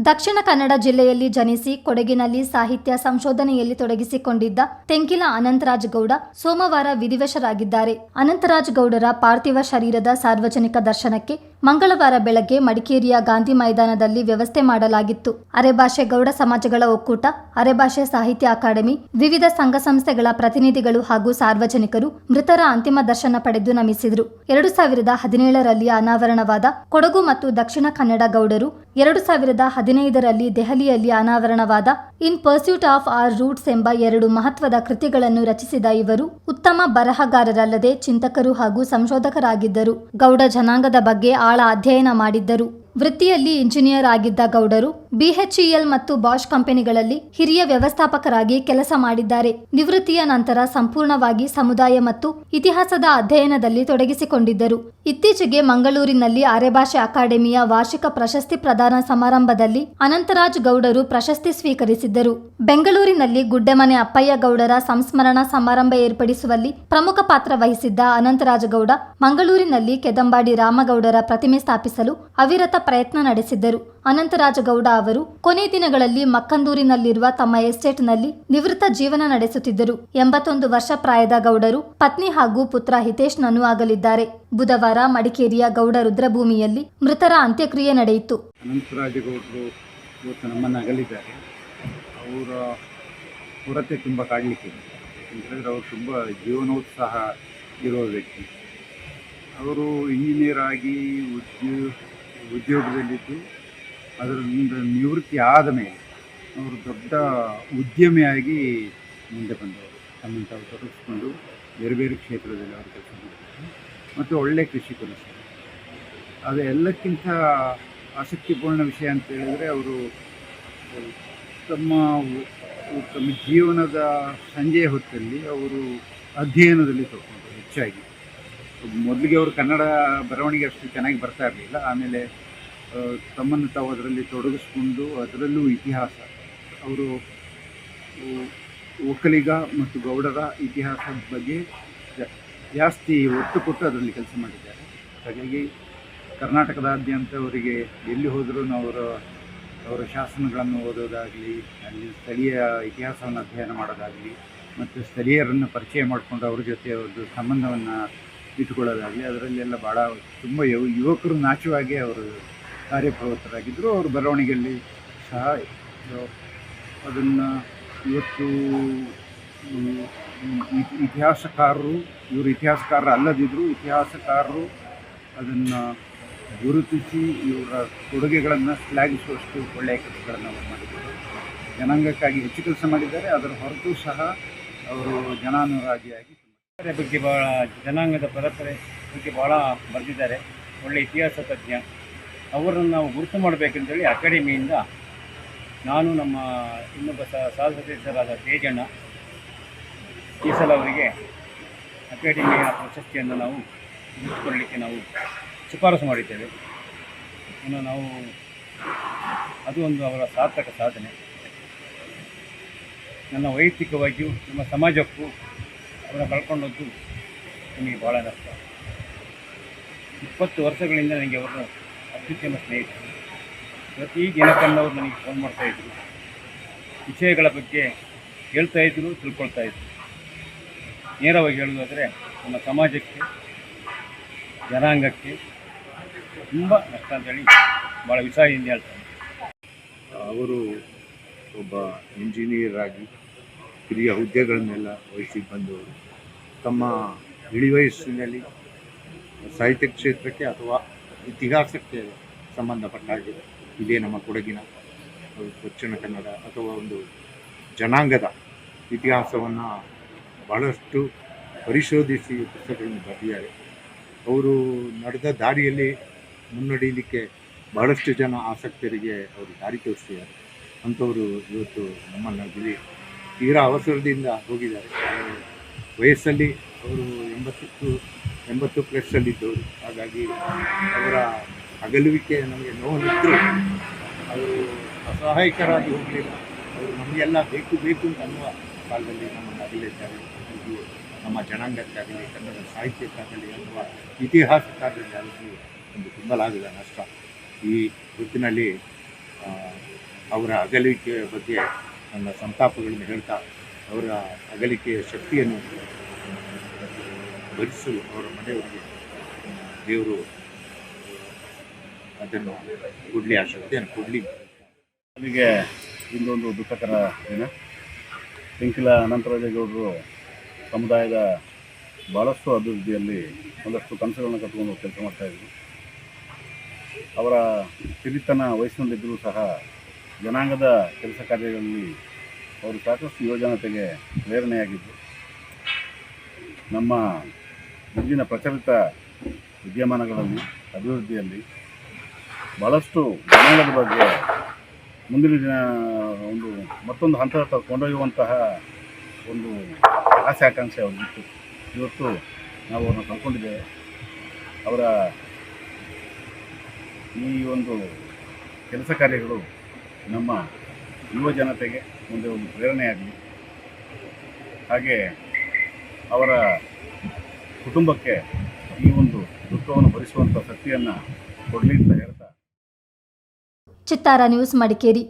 ದಕ್ಷಿಣ ಕನ್ನಡ ಜಿಲ್ಲೆಯಲ್ಲಿ ಜನಿಸಿ ಕೊಡಗಿನಲ್ಲಿ ಸಾಹಿತ್ಯ ಸಂಶೋಧನೆಯಲ್ಲಿ ತೊಡಗಿಸಿಕೊಂಡಿದ್ದ ತೆಂಕಿಲ ಅನಂತರಾಜ್ ಗೌಡ ಸೋಮವಾರ ವಿಧಿವಶರಾಗಿದ್ದಾರೆ. ಅನಂತರಾಜ್ ಗೌಡರ ಪಾರ್ಥಿವ ಶರೀರದ ಸಾರ್ವಜನಿಕ ದರ್ಶನಕ್ಕೆ ಮಂಗಳವಾರ ಬೆಳಗ್ಗೆ ಮಡಿಕೇರಿಯ ಗಾಂಧಿ ಮೈದಾನದಲ್ಲಿ ವ್ಯವಸ್ಥೆ ಮಾಡಲಾಗಿತ್ತು. ಅರೆಭಾಷೆ ಗೌಡ ಸಮಾಜಗಳ ಒಕ್ಕೂಟ, ಅರೆಭಾಷೆ ಸಾಹಿತ್ಯ ಅಕಾಡೆಮಿ, ವಿವಿಧ ಸಂಘ ಸಂಸ್ಥೆಗಳ ಪ್ರತಿನಿಧಿಗಳು ಹಾಗೂ ಸಾರ್ವಜನಿಕರು ಮೃತರ ಅಂತಿಮ ದರ್ಶನ ಪಡೆದು ನಮಿಸಿದರು. 2017ರಲ್ಲಿ ಅನಾವರಣವಾದ ಕೊಡಗು ಮತ್ತು ದಕ್ಷಿಣ ಕನ್ನಡ ಗೌಡರು 2015ರಲ್ಲಿ ದೆಹಲಿಯಲ್ಲಿ ಅನಾವರಣವಾದ ಇನ್ ಪರ್ಸ್ಯೂಟ್ ಆಫ್ ಆರ್ ರೂಟ್ಸ್ ಎಂಬ 2 ಮಹತ್ವದ ಕೃತಿಗಳನ್ನು ರಚಿಸಿದ ಇವರು ಉತ್ತಮ ಬರಹಗಾರರಲ್ಲದೆ ಚಿಂತಕರು ಹಾಗೂ ಸಂಶೋಧಕರಾಗಿದ್ದರು. ಗೌಡ ಜನಾಂಗದ ಬಗ್ಗೆ ಆಳ ಅಧ್ಯಯನ ಮಾಡಿದ್ದರು. ವೃತ್ತಿಯಲ್ಲಿ ಇಂಜಿನಿಯರ್ ಆಗಿದ್ದ ಗೌಡರು BHEL ಮತ್ತು ಬಾಷ್ ಕಂಪನಿಗಳಲ್ಲಿ ಹಿರಿಯ ವ್ಯವಸ್ಥಾಪಕರಾಗಿ ಕೆಲಸ ಮಾಡಿದ್ದಾರೆ. ನಿವೃತ್ತಿಯ ನಂತರ ಸಂಪೂರ್ಣವಾಗಿ ಸಮುದಾಯ ಮತ್ತು ಇತಿಹಾಸದ ಅಧ್ಯಯನದಲ್ಲಿ ತೊಡಗಿಸಿಕೊಂಡಿದ್ದರು. ಇತ್ತೀಚೆಗೆ ಮಂಗಳೂರಿನಲ್ಲಿ ಅರೆಭಾಷೆ ಅಕಾಡೆಮಿಯ ವಾರ್ಷಿಕ ಪ್ರಶಸ್ತಿ ಪ್ರದಾನ ಸಮಾರಂಭದಲ್ಲಿ ಅನಂತರಾಜ್ ಗೌಡರು ಪ್ರಶಸ್ತಿ ಸ್ವೀಕರಿಸಿದ್ದರು. ಬೆಂಗಳೂರಿನಲ್ಲಿ ಗುಡ್ಡೆಮನೆ ಅಪ್ಪಯ್ಯ ಗೌಡರ ಸಂಸ್ಮರಣಾ ಸಮಾರಂಭ ಏರ್ಪಡಿಸುವಲ್ಲಿ ಪ್ರಮುಖ ಪಾತ್ರ ವಹಿಸಿದ್ದ ಅನಂತರಾಜ್ ಗೌಡ ಮಂಗಳೂರಿನಲ್ಲಿ ಕೆದಂಬಾಡಿ ರಾಮಗೌಡರ ಪ್ರತಿಮೆ ಸ್ಥಾಪಿಸಲು ಅವಿರತ ಪ್ರಯತ್ನ ನಡೆಸಿದ್ದರು. ಅನಂತರಾಜ ಗೌಡ ಅವರು ಕೊನೆ ದಿನಗಳಲ್ಲಿ ಮಕ್ಕಂದೂರಿನಲ್ಲಿರುವ ತಮ್ಮ ಎಸ್ಟೇಟ್ನಲ್ಲಿ ನಿವೃತ್ತ ಜೀವನ ನಡೆಸುತ್ತಿದ್ದರು. 81 ವರ್ಷ ಪ್ರಾಯದ ಗೌಡರು ಪತ್ನಿ ಹಾಗೂ ಪುತ್ರ ಹಿತೇಶ್ನನ್ನು ಆಗಲಿದ್ದಾರೆ. ಬುಧವಾರ ಮಡಿಕೇರಿಯ ಗೌಡ ರುದ್ರಭೂಮಿಯಲ್ಲಿ ಮೃತರ ಅಂತ್ಯಕ್ರಿಯೆ ನಡೆಯಿತು. ಅನಂತರಾಜ ಗೌಡರು ಇವತ್ತು ನಮ್ಮನ್ನು ಅಗಲಿದ್ದಾರೆ. ಅವರ ಕೊರತೆ ತುಂಬ ಕಾಡಲಿಕ್ಕೆ, ಯಾಕಂತೇಳಿದ್ರೆ ಅವರು ತುಂಬ ಜೀವನೋತ್ಸಾಹ ಇರುವ ವ್ಯಕ್ತಿ. ಅವರು ಇಂಜಿನಿಯರ್ ಆಗಿ ಉದ್ಯೋಗದಲ್ಲಿದ್ದು ಅದರಿಂದ ನಿವೃತ್ತಿ ಆದ ಮೇಲೆ ಅವರು ದೊಡ್ಡ ಉದ್ಯಮಿಯಾಗಿ ಮುಂದೆ ಬಂದವರು. ತಮ್ಮನ್ನು ತಾವು ತೊಡಗಿಸ್ಕೊಂಡು ಬೇರೆ ಬೇರೆ ಕ್ಷೇತ್ರದಲ್ಲಿ ಅವರು ಕೆಲಸ ಮಾಡಿದ್ದಾರೆ ಮತ್ತು ಒಳ್ಳೆಯ ಕೃಷಿಕರು ಸಹ. ಅದು ಎಲ್ಲಕ್ಕಿಂತ ಆಸಕ್ತಿಪೂರ್ಣ ವಿಷಯ ಅಂತ ಹೇಳಿದರೆ ಅವರು ತಮ್ಮ ಜೀವನದ ಸಂಜೆಯ ಹೊತ್ತಲ್ಲಿ ಅವರು ಅಧ್ಯಯನದಲ್ಲಿ ತೊಗೊಂಡು ಹೆಚ್ಚಾಗಿ. ಮೊದಲಿಗೆ ಅವರು ಕನ್ನಡ ಬರವಣಿಗೆ ಅಷ್ಟು ಚೆನ್ನಾಗಿ ಬರ್ತಾ ಇರಲಿಲ್ಲ. ಆಮೇಲೆ ತಮ್ಮನ್ನು ತಾವು ಅದರಲ್ಲಿ ತೊಡಗಿಸ್ಕೊಂಡು ಅದರಲ್ಲೂ ಇತಿಹಾಸ, ಅವರು ಒಕ್ಕಲಿಗ ಮತ್ತು ಗೌಡರ ಇತಿಹಾಸದ ಬಗ್ಗೆ ಜಾಸ್ತಿ ಒತ್ತು ಕೊಟ್ಟು ಅದರಲ್ಲಿ ಕೆಲಸ ಮಾಡಿದ್ದಾರೆ. ಹಾಗಾಗಿ ಕರ್ನಾಟಕದಾದ್ಯಂತ ಅವರಿಗೆ ಎಲ್ಲಿ ಹೋದರೂ ಅವರ ಶಾಸನಗಳನ್ನು ಓದೋದಾಗಲಿ, ಅಲ್ಲಿ ಸ್ಥಳೀಯ ಇತಿಹಾಸವನ್ನು ಅಧ್ಯಯನ ಮಾಡೋದಾಗಲಿ ಮತ್ತು ಸ್ಥಳೀಯರನ್ನು ಪರಿಚಯ ಮಾಡಿಕೊಂಡು ಅವ್ರ ಜೊತೆ ಒಂದು ಸಂಬಂಧವನ್ನು ಇಟ್ಟುಕೊಳ್ಳೋದಾಗಲಿ, ಅದರಲ್ಲೆಲ್ಲ ಭಾಳ ತುಂಬ ಯುವಕರು ನಾಚುವಾಗಿ ಅವರು ಕಾರ್ಯಪ್ರವೃತ್ತರಾಗಿದ್ದರು. ಅವರು ಬರವಣಿಗೆಯಲ್ಲಿ ಸಹ ಅದನ್ನು ಇವತ್ತು ಇತಿಹಾಸಕಾರರು, ಇವರು ಇತಿಹಾಸಕಾರರು ಅಲ್ಲದಿದ್ದರೂ ಇತಿಹಾಸಕಾರರು ಅದನ್ನು ಗುರುತಿಸಿ ಇವರ ಕೊಡುಗೆಗಳನ್ನು ಶ್ಲಾಘಿಸುವಷ್ಟು ಒಳ್ಳೆಯ ಕೆಲಸಗಳನ್ನು ಅವರು ಮಾಡಿದ್ದಾರೆ. ಜನಾಂಗಕ್ಕಾಗಿ ಹೆಚ್ಚು ಕೆಲಸ ಮಾಡಿದ್ದಾರೆ. ಅದರ ಹೊರತು ಸಹ ಅವರು ಜನಾನುರಾಗಿಯಾಗಿ ಬಗ್ಗೆ ಭಾಳ ಜನಾಂಗದ ಪರಂಪರೆ ಬಗ್ಗೆ ಭಾಳ ಬರೆದಿದ್ದಾರೆ. ಒಳ್ಳೆಯ ಇತಿಹಾಸ ತಜ್ಞ. ಅವರನ್ನು ನಾವು ಗುರುತು ಮಾಡಬೇಕಂತೇಳಿ ಅಕಾಡೆಮಿಯಿಂದ ನಾನು ನಮ್ಮ ಇನ್ನೊಬ್ಬ ಸದಸ್ಯರಾದ ತೇಜಣ್ಣ ಈ ಸಲ ಅವರಿಗೆ ಅಕಾಡೆಮಿಯ ಪ್ರಶಸ್ತಿಯನ್ನು ನಾವು ಗುರುತಿಸಿಕೊಳ್ಳಲಿಕ್ಕೆ ನಾವು ಶಿಫಾರಸು ಮಾಡಿದ್ದೇವೆ. ಇನ್ನು ನಾವು ಅದು ಒಂದು ಅವರ ಸಾರ್ಥಕ ಸಾಧನೆ. ನನ್ನ ವೈಯಕ್ತಿಕವಾಗಿಯೂ ನಮ್ಮ ಸಮಾಜಕ್ಕೂ ಅವರ ಕಳ್ಕೊಂಡದ್ದು ನನಗೆ ಭಾಳ ನಷ್ಟ. 20 ವರ್ಷಗಳಿಂದ ನನಗೆ ಅವರು ಅತ್ಯುತ್ತಮ ಸ್ನೇಹಿತರು. ಪ್ರತಿ ದಿನಕ್ಕನ್ನವರು ನನಗೆ ಫೋನ್ ಮಾಡ್ತಾಯಿದ್ರು, ವಿಷಯಗಳ ಬಗ್ಗೆ ಹೇಳ್ತಾಯಿದ್ರು, ತಿಳ್ಕೊಳ್ತಾಯಿದ್ರು. ನೇರವಾಗಿ ಹೇಳೋದಾದರೆ ನಮ್ಮ ಸಮಾಜಕ್ಕೆ, ಜನಾಂಗಕ್ಕೆ ತುಂಬ ನಷ್ಟ ಅಂತೇಳಿ ಭಾಳ ವಿಷಯದಿಂದ ಹೇಳ್ತಾರೆ. ಅವರು ಒಬ್ಬ ಇಂಜಿನಿಯರ್ ಆಗಿ ಹಿರಿಯ ಹುದ್ದೆಗಳನ್ನೆಲ್ಲ ವಹಿಸಿ ಬಂದವರು. ತಮ್ಮ ಇಳಿ ವಯಸ್ಸಿನಲ್ಲಿ ಸಾಹಿತ್ಯ ಕ್ಷೇತ್ರಕ್ಕೆ ಅಥವಾ ಇತಿಹಾಸಕ್ಕೆ ಸಂಬಂಧಪಟ್ಟ ಹಾಗೆ ಇದೇ ನಮ್ಮ ಕೊಡಗಿನ ದಕ್ಷಿಣ ಕನ್ನಡ ಅಥವಾ ಒಂದು ಜನಾಂಗದ ಇತಿಹಾಸವನ್ನು ಬಹಳಷ್ಟು ಪರಿಶೋಧಿಸಿ ಪುಸ್ತಕಗಳನ್ನು ಬರೆದಿದ್ದಾರೆ. ಅವರು ನಡೆದ ದಾರಿಯಲ್ಲಿ ಮುನ್ನಡೆಯಲಿಕ್ಕೆ ಬಹಳಷ್ಟು ಜನ ಆಸಕ್ತರಿಗೆ ಅವರು ದಾರಿ ತೋರಿಸಿದ್ದಾರೆ. ಅಂಥವರು ಇವತ್ತು ನಮ್ಮನ್ನು ಬಿಡಿ ತೀರಾ ಅವಸರದಿಂದ ಹೋಗಿದ್ದಾರೆ. ವಯಸ್ಸಲ್ಲಿ ಅವರು 80+ ಹಾಗಾಗಿ ಅವರ ಅಗಲುವಿಕೆ ನಮಗೆ ನೋವಿದ್ದರೂ ಅವರು ಅಸಹಾಯಕರಾಗಿ ಹೋಗಲಿಲ್ಲ. ಅವರು ನಮಗೆಲ್ಲ ಬೇಕು ಅಂತ ಅನ್ನುವ ಕಾಲದಲ್ಲಿ ನಮ್ಮನ್ನು ಅಗಲಿದ್ದಾರೆ. ಇದು ನಮ್ಮ ಜನಾಂಗಕ್ಕಾಗಲಿ, ಕನ್ನಡ ಸಾಹಿತ್ಯಕ್ಕಾಗಲಿ ಅಥವಾ ಇತಿಹಾಸಕ್ಕಾಗಲಿ ಒಂದು ತುಂಬಲಾಗದ ನಷ್ಟ. ಈ ಹೊತ್ತಿನಲ್ಲಿ ಅವರ ಅಗಲಿಕೆಯ ಬಗ್ಗೆ ನನ್ನ ಸಂತಾಪಗಳನ್ನು ಹೇಳ್ತಾ ಅವರ ಅಗಲಿಕೆಯ ಶಕ್ತಿಯನ್ನು ಭರಿಸಲು ಅವರ ಮನೆಯವರಿಗೆ ದೇವರು ಅದನ್ನು ಕೊಡಲಿ, ಆ ಶಕ್ತಿಯನ್ನು ಕೊಡಲಿ. ಅಲ್ಲಿಗೆ ಇಂದೊಂದು ದುಃಖಕರ ದಿನ. ತೆಂಕಿಲ ಅನಂತರಾಜೇಗೌಡರು ಸಮುದಾಯದ ಭಾಳಷ್ಟು ಅಭಿವೃದ್ಧಿಯಲ್ಲಿ ಒಂದಷ್ಟು ಕನಸುಗಳನ್ನು ಕಟ್ಟಿಕೊಂಡು ಕೆಲಸ ಮಾಡ್ತಾಯಿದ್ರು. ಅವರ ಹಿರಿತನ ವಯಸ್ಸಿನಲ್ಲಿದ್ದರೂ ಸಹ ಜನಾಂಗದ ಕೆಲಸ ಕಾರ್ಯಗಳಲ್ಲಿ ಅವರು ಸಾಕಷ್ಟು ಯುವಜನತೆಗೆ ಪ್ರೇರಣೆಯಾಗಿದ್ದು, ನಮ್ಮ ಮುಂದಿನ ಪ್ರಚಲಿತ ವಿದ್ಯಮಾನಗಳಲ್ಲಿ ಅಭಿವೃದ್ಧಿಯಲ್ಲಿ ಭಾಳಷ್ಟು ಜನಾಂಗದ ಬಗ್ಗೆ ಮುಂದಿನ ದಿನ ಮತ್ತೊಂದು ಹಂತ ಕೊಂಡೊಯ್ಯುವಂತಹ ಒಂದು ಆಸೆ ಆಕಾಂಕ್ಷೆ ಅವ್ರಿಗಿತ್ತು. ಇವತ್ತು ನಾವು ಅವ್ರನ್ನ ಕಳ್ಕೊಂಡಿದ್ದೇವೆ. ಅವರ ಈ ಒಂದು ಕೆಲಸ ಕಾರ್ಯಗಳು ನಮ್ಮ ಯುವ ಜನತೆಗೆ ಮುಂದೆ ಒಂದು ಪ್ರೇರಣೆಯಾಗಲಿ, ಹಾಗೆ ಅವರ ಕುಟುಂಬಕ್ಕೆ ಈ ಒಂದು ದುಃಖವನ್ನು ಭರಿಸುವಂಥ ಶಕ್ತಿಯನ್ನು ಕೊಡಲಿ ಅಂತ ಹೇಳ್ತಾ. ಚಿತ್ತಾರ ನ್ಯೂಸ್ ಮಡಿಕೇರಿ.